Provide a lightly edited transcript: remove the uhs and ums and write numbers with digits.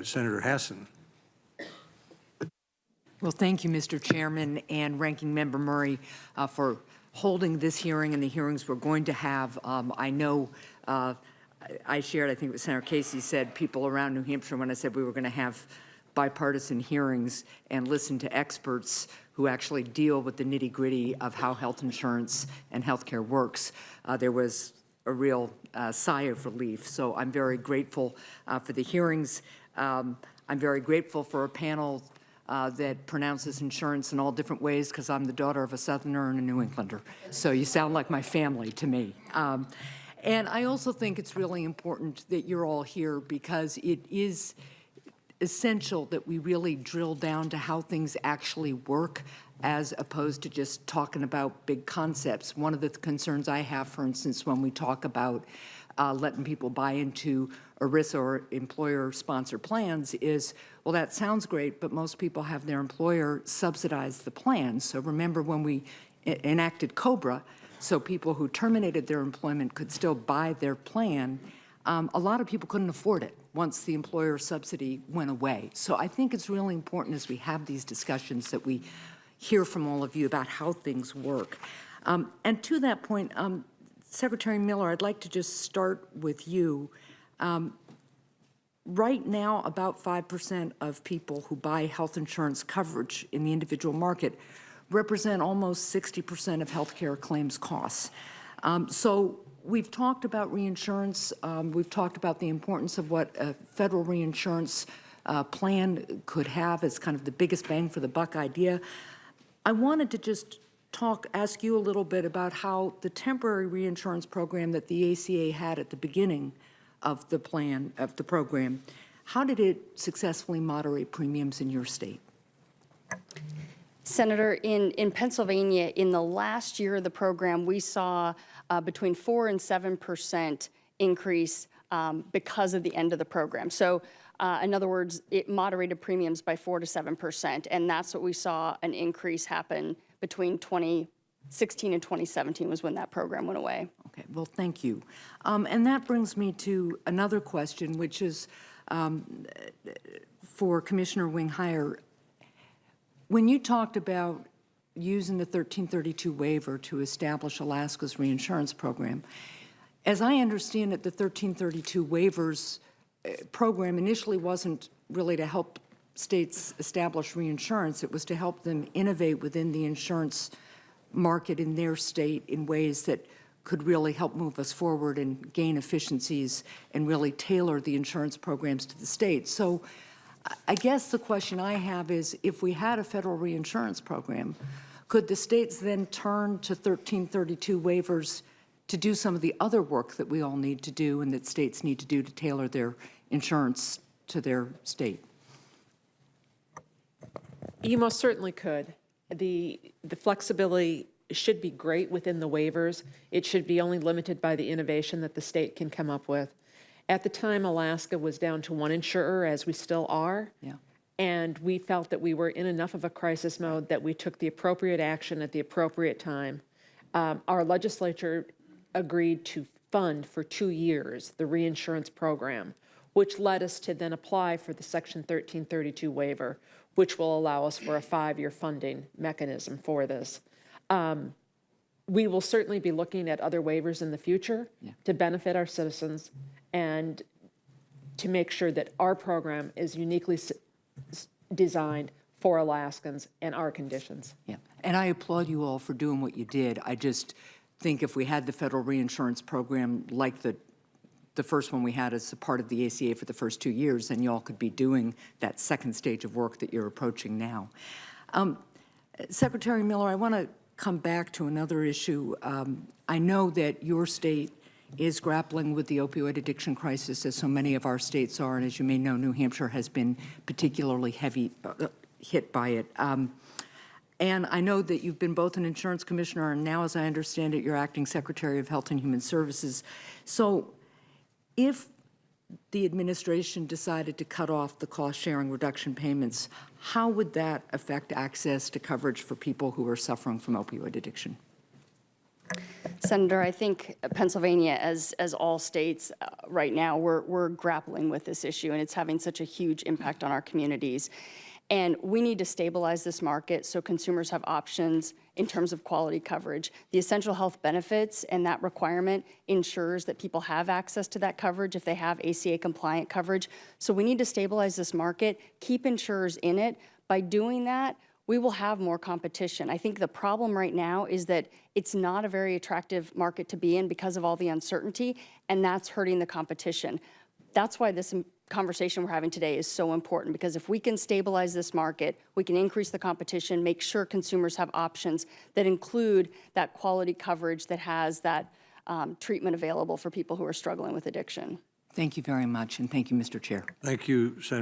Senator Hassan. Well, thank you, Mr. Chairman and Ranking Member Murray, for holding this hearing and the hearings we're going to have. I know I shared, I think what Senator Casey said, people around New Hampshire when I said we were going to have bipartisan hearings and listen to experts who actually deal with the nitty-gritty of how health insurance and health care works. There was a real sigh of relief. So I'm very grateful for the hearings. I'm very grateful for a panel that pronounces insurance in all different ways, because I'm the daughter of a Southerner and a New Englander. So you sound like my family to me. And I also think it's really important that you're all here, because it is essential that we really drill down to how things actually work, as opposed to just talking about big concepts. One of the concerns I have, for instance, when we talk about letting people buy into ERISA or employer-sponsored plans is, well, that sounds great, but most people have their employer subsidize the plan. So remember when we enacted COBRA, so people who terminated their employment could still buy their plan, a lot of people couldn't afford it once the employer subsidy went away. So I think it's really important as we have these discussions that we hear from all of you about how things work. And to that point, Secretary Miller, I'd like to just start with you. Right now, about 5% of people who buy health insurance coverage in the individual market represent almost 60% of healthcare claims costs. So we've talked about reinsurance. We've talked about the importance of what a federal reinsurance plan could have as kind of the biggest bang for the buck idea. I wanted to just ask you a little bit about how the temporary reinsurance program that the ACA had at the beginning of the program, how did it successfully moderate premiums in your state? Senator, in Pennsylvania, in the last year of the program, we saw between 4 and 7% increase because of the end of the program. So in other words, it moderated premiums by 4 to 7%, and that's what we saw an increase happen between 2016 and 2017 was when that program went away. Okay, well, thank you. And that brings me to another question, which is for Commissioner Winghire. When you talked about using the 1332 waiver to establish Alaska's reinsurance program, as I understand it, the 1332 waivers program initially wasn't really to help states establish reinsurance. It was to help them innovate within the insurance market in their state in ways that could really help move us forward and gain efficiencies and really tailor the insurance programs to the states. So I guess the question I have is, if we had a federal reinsurance program, could the states then turn to 1332 waivers to do some of the other work that we all need to do and that states need to do to tailor their insurance to their state? You most certainly could. The flexibility should be great within the waivers. It should be only limited by the innovation that the state can come up with. At the time, Alaska was down to one insurer, as we still are. Yeah. And we felt that we were in enough of a crisis mode that we took the appropriate action at the appropriate time. Our legislature agreed to fund for 2 years the reinsurance program, which led us to then apply for the Section 1332 waiver, which will allow us for a 5-year funding mechanism for this. We will certainly be looking at other waivers in the future to benefit our citizens and to make sure that our program is uniquely designed for Alaskans and our conditions. Yeah, and I applaud you all for doing what you did. I just think if we had the federal reinsurance program like the first one we had as a part of the ACA for the first 2 years, then you all could be doing that second stage of work that you're approaching now. Secretary Miller, I want to come back to another issue. I know that your state is grappling with the opioid addiction crisis, as so many of our states are, and as you may know, New Hampshire has been particularly hit by it. And I know that you've been both an insurance commissioner and now, as I understand it, you're acting Secretary of Health and Human Services. So if the administration decided to cut off the cost-sharing reduction payments, how would that affect access to coverage for people who are suffering from opioid addiction? Senator, I think Pennsylvania, as all states right now, we're grappling with this issue, and it's having such a huge impact on our communities. And we need to stabilize this market so consumers have options in terms of quality coverage. The essential health benefits and that requirement ensures that people have access to that coverage if they have ACA compliant coverage. So we need to stabilize this market, keep insurers in it. By doing that, we will have more competition. I think the problem right now is that it's not a very attractive market to be in because of all the uncertainty, and that's hurting the competition. That's why this conversation we're having today is so important, because if we can stabilize this market, we can increase the competition, make sure consumers have options that include that quality coverage that has that treatment available for people who are struggling with addiction. Thank you very much, and thank you, Mr. Chair. Thank you, Senator.